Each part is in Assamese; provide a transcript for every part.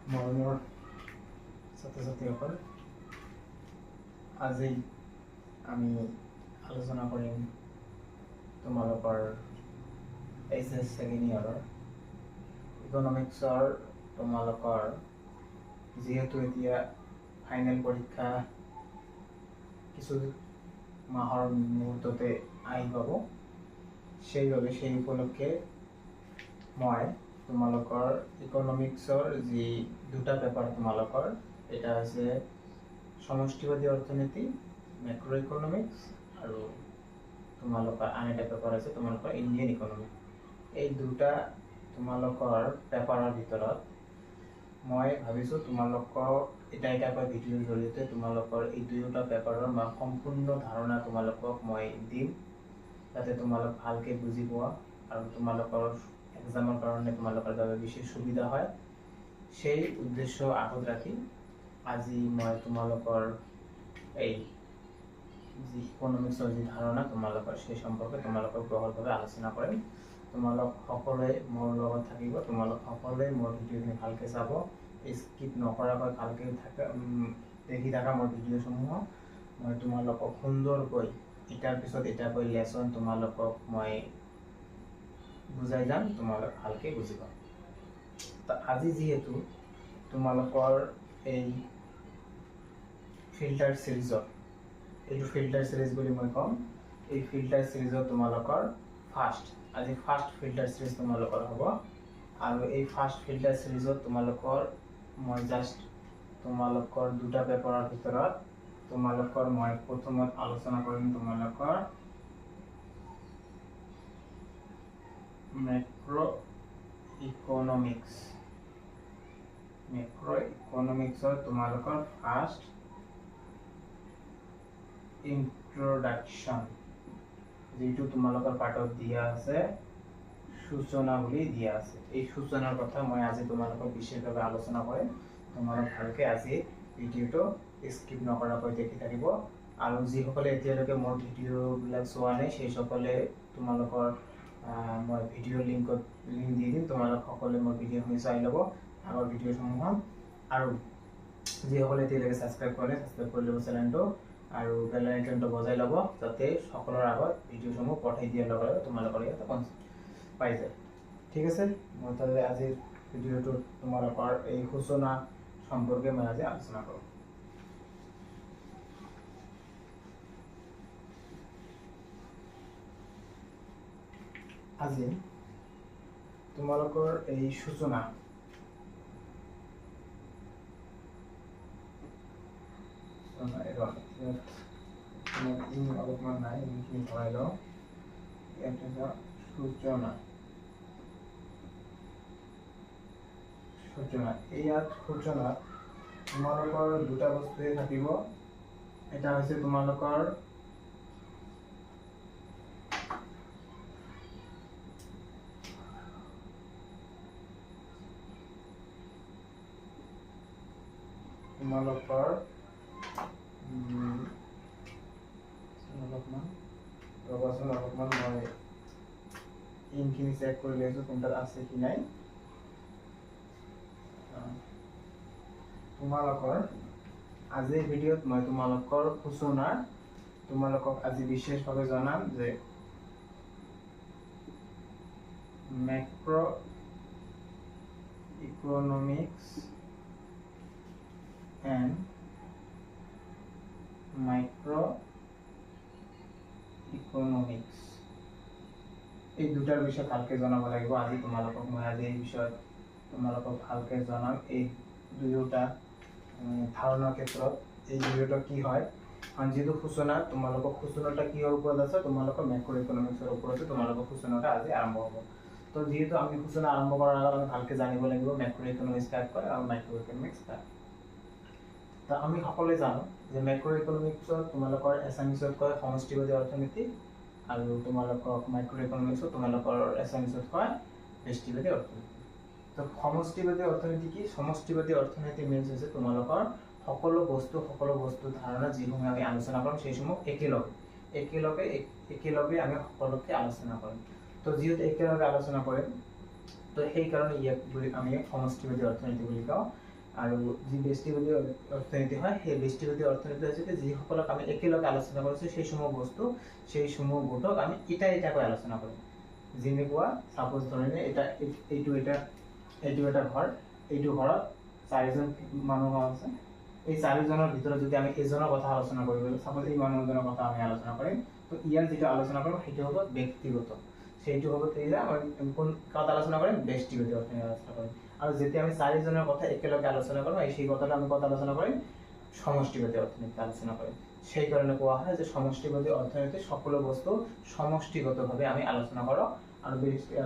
মৰমৰ ছাত্ৰ ছাত্ৰীসকল, আজি আমি আলোচনা কৰিম তোমালোকৰ এইচএছ ছেকেণ্ড ইয়াৰৰ ইকনমিক্সৰ তোমালোকৰ যিহেতু এতিয়া ফাইনেল পৰীক্ষা কিছু মাহৰ মুহূৰ্ততে আহি পাব, সেইবাবে সেই উপলক্ষে মই তোমালোকৰ ইকনমিক্সৰ যি দুটা পেপাৰ তোমালোকৰ, এটা হৈছে সমষ্টিবাদী অৰ্থনীতি মেক্ৰ' ইকনমিক্স আৰু তোমালোকৰ আন এটা পেপাৰ আছে তোমালোকৰ ইণ্ডিয়ান ইকনমিক্স। এই দুটা তোমালোকৰ পেপাৰৰ ভিতৰত মই ভাবিছোঁ তোমালোকক এটাকৈ ভিডিঅ'ৰ জৰিয়তে তোমালোকৰ এই দুয়োটা পেপাৰৰ মই সম্পূৰ্ণ ধাৰণা তোমালোকক মই দিম, যাতে তোমালোক ভালকৈ বুজি পোৱা আৰু তোমালোকৰ এক্সামৰ কাৰণে তোমালোকৰ বাবে বিশেষ সুবিধা হয়। সেই উদ্দেশ্য আগত ৰাখি আজি মই তোমালোকৰ এই যি ইকনমিক্সৰ যি ধাৰণা তোমালোকৰ সেই সম্পৰ্কে তোমালোকক বহলভাৱে আলোচনা কৰিম। তোমালোক সকলোৱে মোৰ লগত থাকিব, তোমালোক সকলোৱে মোৰ ভিডিঅ'খিনি ভালকৈ চাব, স্কিপ নকৰাকৈ ভালকৈ দেখি থকা মোৰ ভিডিঅ'সমূহক মই তোমালোকক সুন্দৰকৈ এটাৰ পিছত এটাকৈ লেচন তোমালোকক মই বুজাই যাম, তোমালোক ভালকৈ বুজি পাম। তো আজি যিহেতু তোমালোকৰ এই ফিল্টাৰ চিৰিজত, এইটো ফিল্টাৰ চিৰিজ বুলি মই ক'ম, এই ফিল্টাৰ চিৰিজত তোমালোকৰ আজি ফাৰ্ষ্ট ফিল্টাৰ চিৰিজ তোমালোকৰ হ'ব। আৰু এই ফাৰ্ষ্ট ফিল্টাৰ চিৰিজত তোমালোকৰ মই জাষ্ট তোমালোকৰ দুটা পেপাৰৰ ভিতৰত তোমালোকৰ মই প্ৰথমত আলোচনা কৰিম তোমালোকৰ মেক্ৰ' ইকনমিক্সৰ তোমালোকৰ ফাৰ্ষ্ট ইন্ট্ৰডাকশ্যন, যিটো তোমালোকৰ পাৰ্টত দিয়া আছে সূচনা বুলি দিয়া আছে। এই সূচনাৰ কথা মই আজি তোমালোকক বিশেষভাৱে আলোচনা কৰিম। তোমালোক ভালকৈ আজি ভিডিঅ'টো স্কিপ নকৰাকৈ দেখি থাকিব। আৰু যিসকলে এতিয়ালৈকে মোৰ ভিডিঅ'বিলাক চোৱা নাই সেইসকলে তোমালোকৰ মই ভিডিঅ' লিংক দি দিম, তোমালোক সকলোৱে মোৰ ভিডিঅ'খিনি চাই ল'ব আগৰ ভিডিঅ'সমূহত। আৰু যিসকলে এতিয়ালৈকে ছাবস্ক্ৰাইব কৰে ছাবস্ক্ৰাইব কৰি ল'ব চেনেলটো, আৰু বেল আইকনটো বজাই ল'ব, যাতে সকলোৰে আগত ভিডিঅ'সমূহ পঠাই দিয়াৰ লগে লগে তোমালোকৰ ইয়াতে পাই যায়। ঠিক আছে, মই তাহলে আজিৰ ভিডিঅ'টোত তোমালোকৰ এই সূচনা সম্পৰ্কে মই আজি আলোচনা কৰোঁ। আজি তোমালোকৰ এই সূচনা অলপমান নাই, এইখিনি ভৰাই লওঁ। সূচনা ইয়াত সূচনাত তোমালোকৰ দুটা বস্তুৱে থাকিব। এটা হৈছে তোমালোকৰ অলপমান মই ইনখিনি চেক কৰি লৈছোঁ কোনটাত আছে কি নাই। তোমালোকৰ আজিৰ ভিডিঅ'ত মই তোমালোকৰ সূচনাৰ তোমালোকক আজি বিশেষভাৱে জনাম যে মেক্ৰ' ইকনমিক্স এণ্ড মাইক্ৰ' ইকনমিক্স এই দুটাৰ বিষয়ে ভালকৈ জনাব লাগিব। আজি তোমালোকক মই এই বিষয়ত তোমালোকক ভালকৈ জনাম। এই দুয়োটা ধাৰণাৰ ক্ষেত্ৰত এই দুয়োটা কি হয়, যিটো সূচনা তোমালোকৰ সূচনাটা কিহৰ ওপৰত আছে, তোমালোকৰ মেক্ৰ' ইকনমিক্সৰ ওপৰতে তোমালোকৰ সূচনাটা আজি আৰম্ভ হ'ব। তো যিহেতু আমি সূচনা আৰম্ভ কৰাৰ আগত আমি ভালকৈ জানিব লাগিব মেক্ৰ' ইকনমিক্স কাক কয় আৰু মাইক্ৰ' ইকনমিক্স কাক। তো আমি সকলোৱে জানো যে মেক্ৰ' ইকনমিক্সত তোমালোকৰ এছামিছত কয় সমষ্টিবাদী অৰ্থনীতি, আৰু তোমালোকক মাইক্ৰ' ইকনমিক্সত তোমালোকৰ এছামিছত কয় ব্যষ্টিবাদী অৰ্থনীতি। তো সমষ্টিবাদী অৰ্থনীতি কি? সমষ্টিবাদী অৰ্থনীতি মিনছ হৈছে তোমালোকৰ সকলো বস্তু ধাৰণা যিসমূহ আমি আলোচনা কৰিম সেইসমূহ একেলগে আমি সকলোকে আলোচনা কৰিম। তো যিহেতু একেলগে আলোচনা কৰিম, তো সেইকাৰণে ইয়াক বুলি আমি সমষ্টিবাদী অৰ্থনীতি বুলি কওঁ। আৰু যি ব্যষ্টিবাদী অৰ্থনীতি হয় সেই ব্যষ্টিবাদী অৰ্থনীতি হৈছে যিসকলক আমি একেলগে আলোচনা কৰিছোঁ সেইসমূহ বস্তু সেইসমূহ গোটক আমি ইটা ইটাকৈ আলোচনা কৰিম। যেনেকুৱা সাপোজ ধৰণে এইটো এটা ঘৰ, এইটো ঘৰত 4জন মানুহ আছে। এই 4জনৰ ভিতৰত যদি আমি এজনৰ কথা আলোচনা কৰিব, সাপোজ এই মানুহজনৰ কথা আমি আলোচনা কৰিম, তো ইয়াৰ যেটো আলোচনা কৰিম সেইটো হ'ব ব্যক্তিগত, সেইটো হ'ব তেতিয়া আমি কোন কথা আলোচনা কৰিম, ব্যষ্টিগত অৰ্থনীতি আলোচনা কৰিম। আৰু যেতিয়া আমি 4জনৰ কথা একেলগে আলোচনা কৰিম সেই কথাটা আমি কথা আলোচনা কৰিম সমষ্টিগত অৰ্থনীতি আলোচনা কৰিম। সেই কারণে কোয়া হয় যে সমষ্টিবাদী অর্থনীতি সকল বস্তু সমষ্টিগতভাবে আমি আলোচনা করো, আর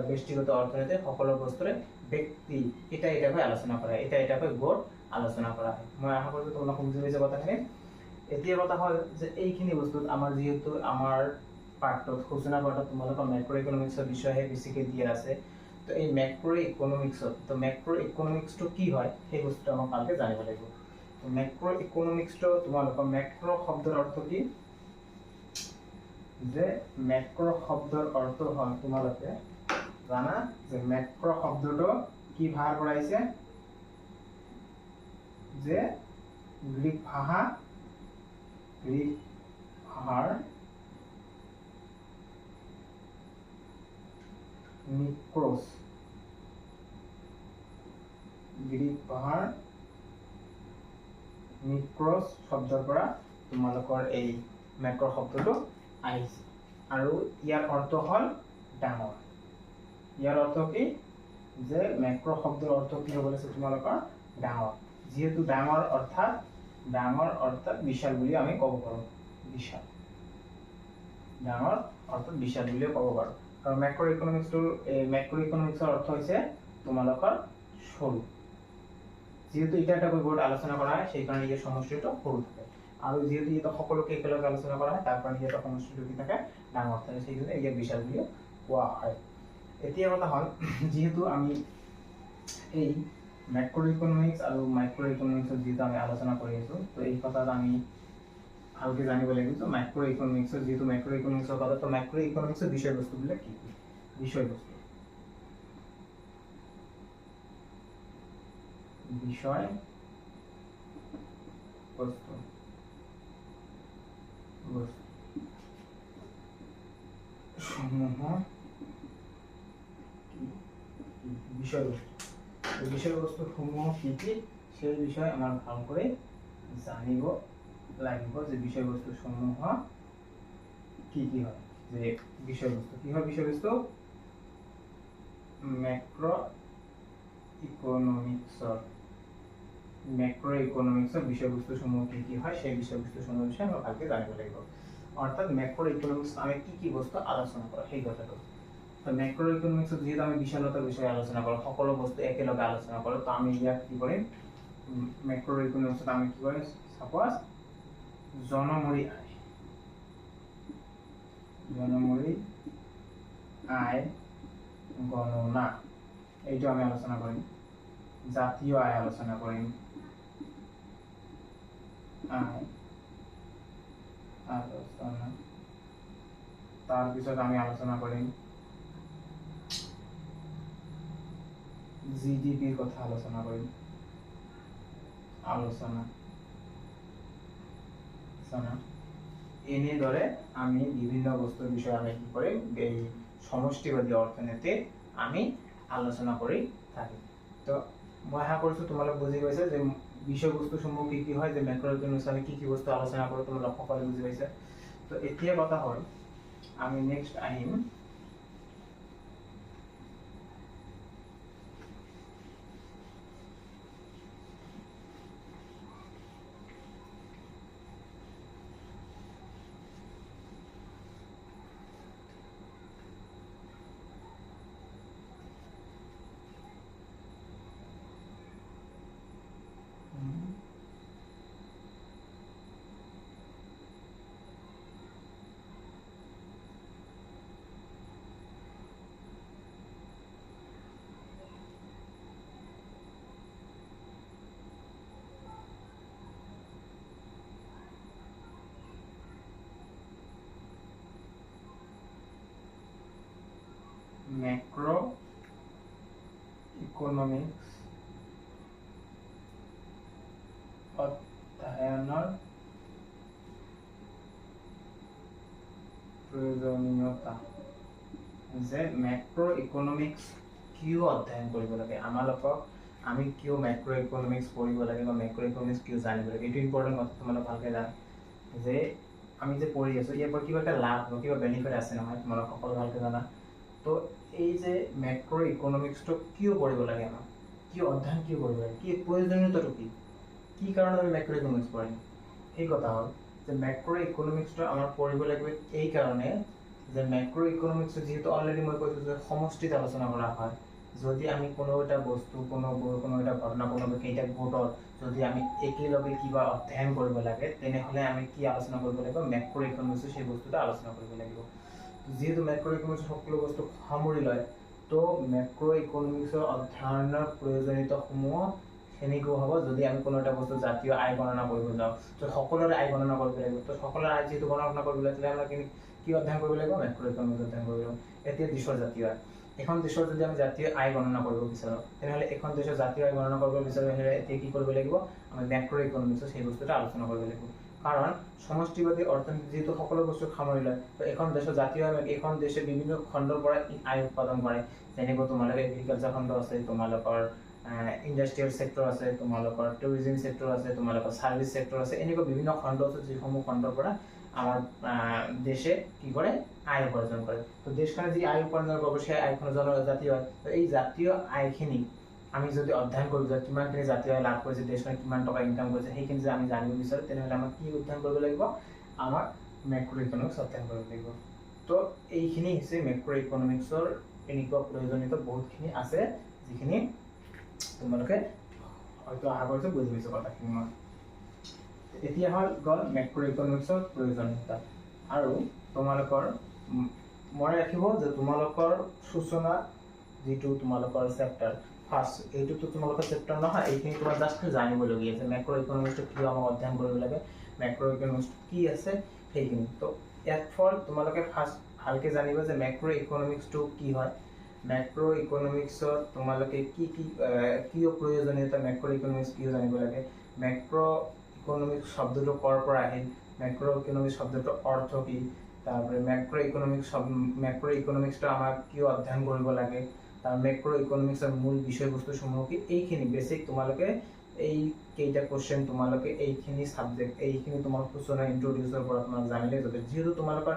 ব্যষ্টিগত অর্থনীতি সকল বস্তুৰে ব্যক্তি এটাকৈ আলোচনা কৰা, এটাকৈ গোট আলোচনা কৰা হয়। মই আশা কৰোঁ তোমালোক বুজি পাইছা কথাখিনি। এতিয়া কথা হ'ল যে এইখিনি বস্তুত আমাৰ যিহেতু আমাৰ পাঠটোত সূচনা পাঠত তোমালোকৰ মেক্ৰ' ইকনমিক্সৰ বিষয়ে বেছিকৈ দিয়া আছে, তো এই মেক্ৰ' ইকনমিক্সত তো মেক্ৰ' ইকনমিক্সটো কি হয় সেই বস্তুটো আমাক ভালকৈ জানিব লাগিব। তো মেক্ৰ' ইকনমিক্সটো তোমালোকৰ মেক্ৰ' শব্দৰ অৰ্থ কি, যে মেক্ৰ' শব্দৰ অৰ্থ হ'ল তোমালোকে জানা যে মেক্ৰ' শব্দটো কি ভাষাৰ পৰা আহিছে, যে গ্ৰীক ভাষাৰ মিক্ৰছ, গ্ৰীক ভাষাৰ মিক্ৰছ শব্দৰ পৰা তোমালোকৰ এই মেক্ৰ' শব্দটো আহিছে। আৰু ইয়াৰ অৰ্থ হ'ল ডাঙৰ। ইয়াৰ অৰ্থ কি, যে মেক্ৰ' শব্দৰ অৰ্থ কি হ'ব লাগিছে তোমালোকৰ ডাঙৰ। যেহেতু ডাঙৰ অৰ্থাৎ বিশাল বুলি আমি ক'ব পাৰোঁ, বিশাল, ডাঙৰ অৰ্থাৎ বিশাল বুলিও ক'ব পাৰোঁ। আৰু মেক্ৰ' ইকনমিক্সৰ অৰ্থ হৈছে তোমালোকৰ সৰু। যেহেতু এটা এটা গোট আলোচনা কৰা হয় সেই কাৰণে ইয়াৰ সমষ্টিটো সৰু থাকে, আৰু যেহেতু এটা সকলোকে একেলগে আলোচনা কৰা হয় তাৰ কাৰণে ইয়াৰ সমষ্টিটো কি থাকে, ডাঙৰ থাকে, সেই কাৰণে ইয়াক বিশাল বুলি কোৱা হয়। এতিয়া কথা হ'ল যেহেতু আমি এই মেক্ৰ' ইকনমিক্স আৰু মাইক্ৰ' ইকনমিক্সৰ যিহেতু আমি আলোচনা কৰি আছোঁ, তো এই কথাত আমি ভালকৈ জানিব লাগিব যে মাইক্ৰ' ইকনমিক্সৰ যেহেতু মাইক্ৰ' ইকনমিক্সৰ কথা, তো মাইক্ৰ' ইকনমিক্সৰ বিষয়বস্তুবিলাক কি কি, বিষয়বস্তু সমূহ বিষয়বস্তু সমূহ কি কি সেই বিষয়ে আমাৰ ভালকৈ জানিব লাগিব, যে বিষয়বস্তু সমূহ কি কি হয়। যে বিষয়বস্তু কি হয়, বিষয়বস্তু মেক্ৰ' ইকনমিক্সৰ বিষয়বস্তু সমূহ কি কি হয় সেই বিষয়বস্তু সমূহৰ বিষয়ে আমৰা ভালকৈ জানিব লাগিব। অৰ্থাৎ মেক্ৰ' ইকনমিক্স আমি কি কি বস্তু আলোচনা কৰোঁ সেই কথাটো। তো মেক্ৰ' ইকনমিক্সত যেহেতু আমি বিশালতাৰ বিষয়ে আলোচনা কৰোঁ, সকলো বস্তু একেলগে আলোচনা কৰোঁ, তো আমি ইয়াক কি কৰিম, মেক্ৰ' ইকনমিক্সত আমি কি কৰিম, সাপোজ জনমূৰি আয় গণনা এইটো আমি আলোচনা কৰিম, জাতীয় আয় আলোচনা কৰিম, তাৰপিছত আমি আলোচনা কৰিম জিডিপিৰ কথা আলোচনা কৰিম, এনেদৰে আমি বিভিন্ন বস্তুৰ বিষয়ে আমি কি কৰিম, এই সমষ্টিবাদী অৰ্থনীতিত আমি আলোচনা কৰি থাকিম। তো মই আশা কৰিছোঁ তোমালোক বুজি পাইছা যে বিষয়বস্তুসমূহ কি কি হয়, যে মেক্ৰ' ইকনমিক্সত আমি কি কি বস্তু আলোচনা কৰোঁ, তোমালোক সকলোৱে বুজি পাইছা। তো এতিয়া কথা হ'ল আমি নেক্সট আহিম মেক্ৰ' ইকনমিক্স অধ্যয়নৰ প্ৰয়োজনীয়তা যে মেক্ৰ ইকনমিক্স কিয় অধ্যয়ন কৰিব লাগে আমালোকক আমি কিয় মেক্ৰ ইকনমিক্স পঢ়িব লাগে বা মেক্ৰ ইকনমিক্স কিয় জানিব লাগে এইটো ইম্পৰ্টেণ্ট কথা তোমালোক ভালকৈ জানা যে আমি যে পঢ়ি আছোঁ ইয়াৰ পৰা কিবা এটা লাভ বা কিবা বেনিফিট আছে নহয় তোমালোক সকলো ভালকৈ জানা তো এই যে মেক্ৰ ইকনমিক্সটো কিয় পঢ়িব লাগে আমাক কিয় অধ্যয়ন কিয় কৰিব লাগে কি প্ৰয়োজনীয়তাটো কি কাৰণত আমি মেক্ৰ ইকনমিক্স পঢ়িম এই কথা হ'ল যে মেক্ৰ ইকনমিক্সটো আমাৰ পঢ়িব লাগিব এই কাৰণে যে মেক্ৰ ইকনমিক্স যেহেতু অলৰেডি মই কৈছোঁ যে সমষ্টিত আলোচনা কৰা হয় যদি আমি কোনো এটা বস্তু কোনো এটা ঘটনা কোনো কেইটা গোটৰ যদি আমি একেলগে কিবা অধ্যয়ন কৰিব লাগে তেনেহ'লে আমি কি আলোচনা কৰিব লাগিব মেক্ৰ ইকনমিক্সৰ সেই বস্তুটো আলোচনা কৰিব লাগিব যেহেতু মেক্ৰ ইকনমিক্সৰ সকলো বস্তু সামৰি লয় তো মেক্ৰ ইকনমিক্সৰ অধ্যয়নৰ প্ৰয়োজনীয়তাসমূহ সেনেকুৱা হ'ব যদি আমি কোনো এটা বস্তু জাতীয় আয় গণনা কৰিব যাওঁ তো সকলোৰে আয় গণনা কৰিব লাগিব তো সকলোৰে আয় যেহেতু গণনা কৰিব লাগে তেতিয়াহ'লে আমি কি অধ্যয়ন কৰিব লাগিব মেক্ৰ ইকনমিক্স অধ্যয়ন কৰিব লাগিব এতিয়া দেশৰ জাতীয় আয় এখন দেশৰ যদি আমি জাতীয় আয় গণনা কৰিব বিচাৰোঁ তেনেহ'লে এখন দেশৰ জাতীয় আয় গণনা কৰিব বিচাৰোঁ এতিয়া কি কৰিব লাগিব আমি মেক্ৰ ইকনমিক্সৰ সেই বস্তুটো আলোচনা কৰিব লাগিব কাৰণ সমষ্টিবাদী অৰ্থনীতি যেহেতু সকলো বস্তু সামৰি লয় তো এখন দেশৰ জাতীয় আয় এখন দেশে বিভিন্ন খণ্ডৰ পৰা আয় উৎপাদন কৰে যেনেকৈ তোমালোকৰ এগ্ৰিকালচাৰ খণ্ড আছে তোমালোকৰ ইণ্ডাষ্ট্ৰিয়েল ছেক্টৰ আছে তোমালোকৰ টুৰিজিম ছেক্টৰ আছে তোমালোকৰ ছাৰ্ভিচ ছেক্টৰ আছে এনেকুৱা বিভিন্ন খণ্ড আছে যিসমূহ খণ্ডৰ পৰা আমাৰ দেশে কি কৰে আয় উপাৰ্জন কৰে তো দেশখনে যি আয় উপাৰ্জন কৰিব সেই আয়খন জাতীয় আয় তো এই জাতীয় আয়খিনি আমি যদি অধ্যয়ন কৰোঁ যে কিমানখিনি জাতীয় আয় লাভ কৰিছে দেশখনে কিমান টকা ইনকাম কৰিছে সেইখিনি যদি আমি জানিব বিচাৰোঁ তেনেহ'লে আমাক কি অধ্যয়ন কৰিব লাগিব আমাক মেক্ৰ ইকনমিক্স অধ্যয়ন কৰিব লাগিব তো এইখিনি হৈছে মেক্ৰ ইকনমিক্সৰ এনেকুৱা প্ৰয়োজনীয়তা বহুতখিনি আছে যিখিনি তোমালোকে হয়তো আশা কৰিছোঁ বুজি পাইছোঁ কথাখিনি মই এতিয়া হ'ল গ'ল মেক্ৰ ইকনমিক্সৰ প্ৰয়োজনীয়তা আৰু তোমালোকৰ মনে ৰাখিব যে তোমালোকৰ সূচনা যিটো তোমালোকৰ চেপ্টাৰ ফাৰ্ষ্ট এইটোতো তোমালোকৰ চেপ্টাৰ নহয় এইখিনি তোমাৰ জাষ্ট জানিবলগীয়া আছে মেক্ৰ ইকনমিক্সটো কিয় আমাক অধ্যয়ন কৰিব লাগে মেক্ৰ ইকনমিক্সটো কি আছে সেইখিনি তো ইয়াত ফল তোমালোকে ফাৰ্ষ্ট ভালকৈ জানিব যে মেক্ৰ ইকনমিক্সটো কি হয় মেক্ৰ ইকনমিক্সত তোমালোকে কি কিয় প্ৰয়োজনীয়তা মেক্ৰ ইকনমিক্স কিয় জানিব লাগে মেক্ৰ ইকনমিক্স শব্দটো ক'ৰ পৰা আহিল মেক্ৰ ইকনমিক্স শব্দটোৰ অৰ্থ কি তাৰপৰে ম্যাক্ৰো ইকনমিক্সটা আমাক কিয় অধ্যয়ন কৰিব লাগে তাৰ মেক্ৰ ইকনমিক্সৰ মূল বিষয়বস্তুসমূহ কি এইখিনি বেসিক তোমালোকে এই কেইটা কোশ্চেন তোমালোকে এইখিনি সাবজেক্ট এইখিনি তোমাক সূচনা ইন্ট্ৰোডিউসৰ পৰা তোমাক জানিলে যাতে যেহেতু তোমালোকৰ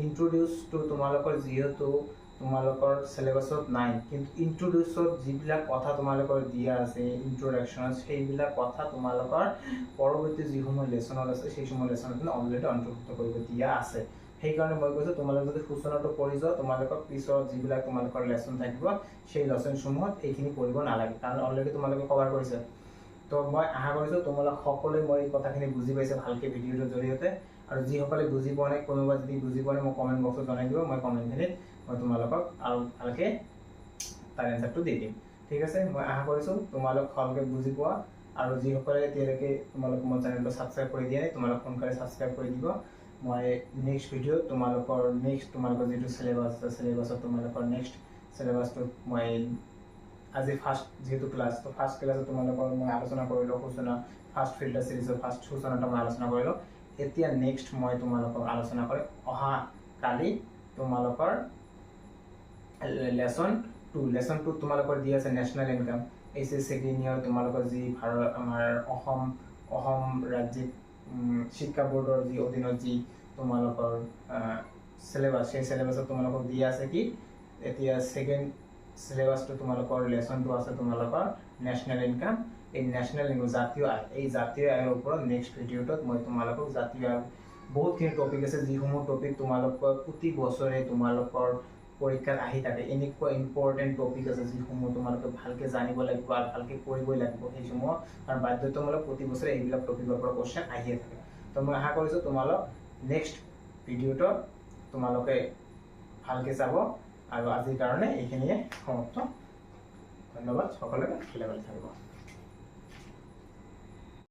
ইন্ট্ৰোডিউস টু তোমালোকৰ যেহেতু তোমালোকৰ সিলেবাসত নাই কিন্তু ইন্ট্ৰোডিউসত যিবিলাক কথা তোমালোকৰ দিয়া আছে ইন্ট্ৰোডাকশন সেইবিলাক কথা তোমালোকৰ পৰৱৰ্তী যিসমূহ লেসনত আছে সেই সময় লেসনত অলৰেডি অন্তৰ্ভুক্ত কৰিব দিয়া আছে সেইকাৰণে মই কৈছোঁ তোমালোকে যদি সূচনাটো পঢ়ি যোৱা তোমালোকৰ পিছত যিবিলাক তোমালোকৰ লেসন থাকিব সেই লেসনসমূহত এইখিনি পঢ়িব নালাগে কাৰণ অলৰেডি তোমালোকে কভাৰ কৰিছে তো মই আশা কৰিছোঁ তোমালোক সকলোৱে মই এই কথাখিনি বুজি পাইছে ভালকৈ ভিডিঅ'টোৰ জৰিয়তে আৰু যিসকলে বুজি পোৱা নাই কোনোবা যদি বুজি পোৱা নাই মোক কমেণ্ট বক্সত জনাই দিব মই কমেণ্টখিনিত মই তোমালোকক আৰু ভালকৈ তাৰ এনচাৰটো দি দিম ঠিক আছে মই আশা কৰিছোঁ তোমালোক ভালকৈ বুজি পোৱা আৰু যিসকলে এতিয়ালৈকে তোমালোক মোৰ চেনেলটো ছাবস্ক্ৰাইব কৰি দিয়া নাই তোমালোক সোনকালে ছাবস্ক্ৰাইব কৰি দিব মই নেক্সট ভিডিঅ' তোমালোকৰ যিটো চিলেবাছ আছে চিলেবাছত তোমালোকৰ নেক্সট চিলেবাছটো মই আজি ফাৰ্ষ্ট যেহেতু ক্লাছ তো ফাৰ্ষ্ট ক্লাছত তোমালোকৰ মই আলোচনা কৰিলোঁ সূচনা ফাৰ্ষ্ট ফিল্টাৰ চিৰিজৰ ফাৰ্ষ্ট সূচনাটো মই আলোচনা কৰিলোঁ এতিয়া নেক্সট মই তোমালোকক আলোচনা কৰিম অহা কালি তোমালোকৰ লেসন 2 তোমালোকৰ দি আছে national income HS second year তোমালোকৰ যি ভাৰত আমাৰ অসম ৰাজ্যিক শিক্ষা বোৰ্ডৰ যি অধীনত যি তোমালোকৰ সিলেবাস সেই সিলেবাসত তোমালোকক দিয়া আছে কি এতিয়া সেকেন্ড সিলেবাসটো তোমালোকৰ লেসনটো আছে তোমালোকৰ নেশ্যনেল ইনকাম এই নেশ্যনেল ইনকাম জাতীয় আয় এই জাতীয় আয়ৰ ওপৰত নেক্সট ভিডিঅ'টোত মই তোমালোকক জাতীয় আয় বহুতখিনি টপিক আছে যিসমূহ টপিক তোমালোকৰ প্ৰতি বছৰে তোমালোকৰ পৰীক্ষাত আহি থাকে এনেকুৱা ইম্পৰ্টেণ্ট টপিক আছে যিসমূহ তোমালোকে ভালকৈ জানিব লাগিব আৰু ভালকৈ পঢ়িবই লাগিব সেইসমূহ আৰু বাধ্যতামূলক প্ৰতি বছৰে এইবিলাক টপিকৰ পৰা কোশ্চেন আহিয়ে থাকে তো মই আশা কৰিছোঁ তোমালোক নেক্সট ভিডিঅ'টো তোমালোকে ভালকৈ চাব আৰু আজিৰ কাৰণে এইখিনিয়ে সমাপ্ত ধন্যবাদ সকলোকে ভালে থাকিব